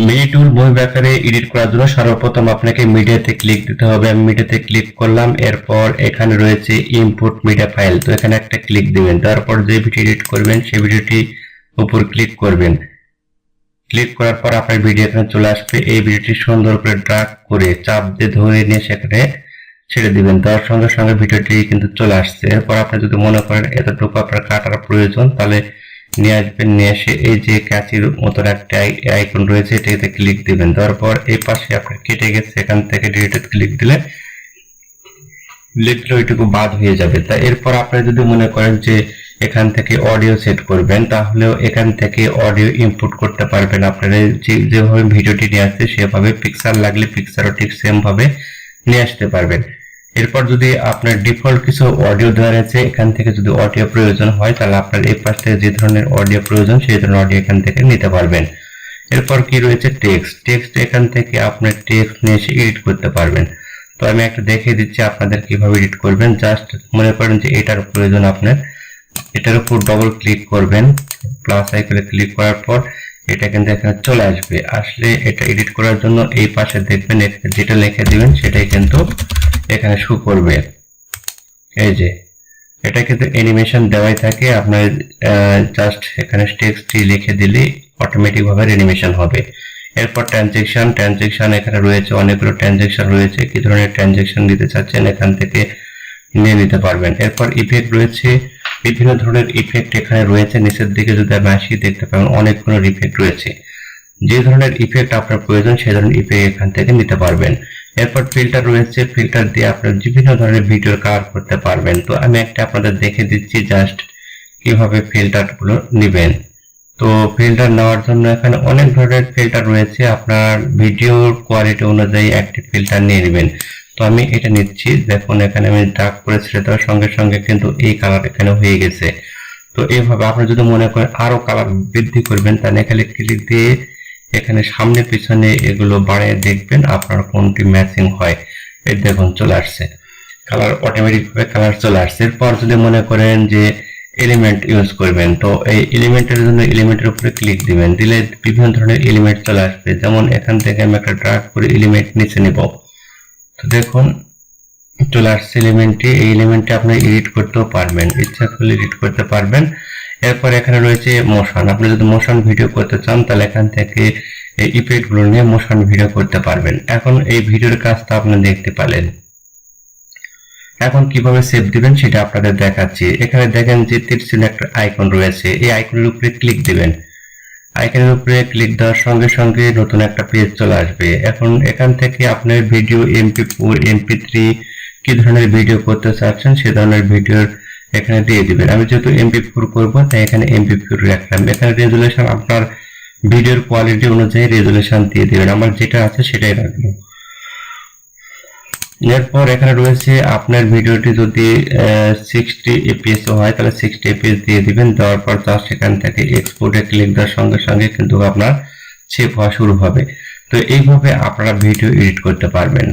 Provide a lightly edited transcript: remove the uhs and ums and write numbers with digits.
Mini টুল movie আকারে edit করার জন্য সর্বপ্রথম আপনাকে মিডিয়াতে ক্লিক দিতে হবে। আমি মিডিয়াতে ক্লিক করলাম, এরপর এখানে রয়েছে ইম্পোর্ট মিডিয়া ফাইল, তো এখানে একটা ক্লিক দিবেন। তারপর যে ভিডিও এডিট করবেন সেই ভিডিওটি উপর ক্লিক করবেন। ক্লিক করার পর আপনার ভিডিও এখানে চলে আসবে। এই ভিডিওটি সুন্দর করে ড্র্যাগ করে চাপ দিয়ে ধরে নিয়ে সেখানে ছেড়ে দিবেন। তার সঙ্গে সঙ্গে ভিডিওটি কিন্তু চলে আসছে। এরপর আপনি যদি মনে করেন এতটুকু আপনার কাটার প্রয়োজন, তাহলে নিয়ে আসবেন। নিয়ে এসে এই যে ক্যাচির মতন একটা আইকন রয়েছে এটাতে ক্লিক দিবেন। তারপর এই পাশে আপনার কেটে গেছে, এখান থেকে ডিলিটে ক্লিক দিলে ওইটুকু বাদ হয়ে যাবে। তা এরপর আপনি যদি মনে করেন যে এখান থেকে অডিও সেট করবেন, তাহলেও এখান থেকে অডিও ইনপুট করতে পারবেন। আপনারা যেভাবে ভিডিওটি নিয়ে আসছে সেভাবে পিকচার লাগলে পিকচারও ঠিক সেম ভাবে নিয়ে আসতে পারবেন। এরপর যদি আপনার ডিফল্ট কিছু অডিও দেওয়া আছে, এখান থেকে যদি অডিও প্রয়োজন হয় তাহলে আপনার এই পাশ থেকে যে ধরনের অডিও প্রয়োজন সেই ধরনের অডিও এখান থেকে নিতে পারবেন। এরপর কি রয়েছে টেক্সট, এখান থেকে আপনার টেক্সট নিয়ে এসে এডিট করতে পারবেন। তো আমি একটা দেখিয়ে দিচ্ছি আপনাদের কিভাবে এডিট করবেন। জাস্ট মনে করেন যে এটার প্রয়োজন আপনার, এটার উপর ডবল ক্লিক করবেন, প্লাস আইকনে ক্লিক করার পর এটা কিন্তু এখানে চলে আসবে। আসলে এটা এডিট করার জন্য এই পাশে দেখবেন যেটা লিখে দিবেন সেটাই কিন্তু এখানে শো করবে। এই যে এটা কিন্তু অ্যানিমেশন দেওয়াই থাকে, আপনার জাস্ট এখানে টেক্সটটি লিখে দিলে অটোমেটিক ভাবে অ্যানিমেশন হবে। এরপর ট্রানজেকশন এখানে রয়েছে, অনেকগুলো ট্রানজেকশন রয়েছে। কি ধরনের ট্রানজেকশন দিতে চাচ্ছেন এখান থেকে নিয়ে নিতে পারবেন। এরপর ইফেক্ট রয়েছে, বিভিন্ন ধরনের ইফেক্ট এখানে রয়েছে। নিচের দিকে যদি আমি আসি দেখতে পাবেন অনেকগুলো ইফেক্ট রয়েছে। যে ধরনের ইফেক্ট আপনার প্রয়োজন সেই ধরনের ইফেক্ট এখান থেকে নিতে পারবেন। এরপর ফিল্টার রয়েছে, ফিল্টার দিয়ে আপনার বিভিন্ন ধরনের ভিডিও কালার করতে পারবেন। তো আমি একটা আপনাদের দেখে দিচ্ছি জাস্ট কিভাবে ফিল্টার গুলো নেবেন। তো ফিল্টার নেওয়ার জন্য এখানে অনেক ধরনের ফিল্টার রয়েছে, আপনার ভিডিওর কোয়ালিটি অনুযায়ী একটি ফিল্টার নিয়ে নেবেন। তো আমি এটা নিচ্ছি। দেখুন এখানে আমি ড্র্যাগ করে ছেড়ে দেওয়ার সঙ্গে সঙ্গে কিন্তু এই কালার এখানে হয়ে গেছে। তো এইভাবে আপনি যদি মনে করেন আরো কালার বৃদ্ধি করবেন তাহলে এখানে ক্লিক দিয়ে এখানে সামনে পিছনে এগুলো বাড়িয়ে দেখবেন আপনার কোনটি ম্যাচিং হয়। এই দেখুন চলে আসছে কালার, অটোমেটিক ভাবে কালার চলে আসছে। এরপর যদি মনে করেন যে এলিমেন্ট ইউজ করবেন, তো এই এলিমেন্টের জন্য এলিমেন্টের উপরে ক্লিক দিবেন, দিলে বিভিন্ন ধরনের এলিমেন্ট চলে আসবে। যেমন এখান থেকে আমি একটা ড্র্যাগ করে এলিমেন্ট নিচে নিব। তো দেখুন চলে আসছে এলিমেন্টটি। এই এলিমেন্টটি আপনি এডিট করতেও পারবেন, ইচ্ছা করলে এডিট করতে পারবেন। এরপর এখানে রয়েছে মোশন, আপনি যদি মোশন ভিডিও করতে চান তাহলে এখান থেকে এই ইফেক্ট গুলো নিয়ে মোশন ভিডিও করতে পারবেন। এখন এই ভিডিওর কাজটা আপনি দেখতে পেলেন। এখন কিভাবে সেভ দিবেন সেটা আপনাদের দেখাচ্ছি। এখানে দেখেন যে তীর একটা আইকন রয়েছে, এই আইকনের উপরে ক্লিক দিবেন। আইকনের উপরে ক্লিক দেওয়ার সঙ্গে সঙ্গে নতুন একটা পেজ চলে আসবে। এখন এখান থেকে আপনার ভিডিও MP4 MP3 কি ধরনের ভিডিও করতে চাচ্ছেন সে ধরনের ভিডিও এখানে দিয়ে দিবেন। আমি যেহেতু MP4 করব তাই এখানে MP4 রাখলাম। এখানে রেজুলেশন আপনার ভিডিওর কোয়ালিটি অনুযায়ী রেজুলেশন দিয়ে দিবেন, আমার যেটা আছে সেটাই রাখবো। এরপর এখানে রয়েছে আপনার ভিডিওটি যদি 60 fps হয় তাহলে 60 fps দিয়ে দিবেন। দেওয়ার পর জাস্ট এখান থেকে এক্সপোর্টে ক্লিক দেওয়ার সঙ্গে সঙ্গে কিন্তু আপনার সেভ হওয়া শুরু হবে। তো এইভাবে আপনারা ভিডিও এডিট করতে পারবেন।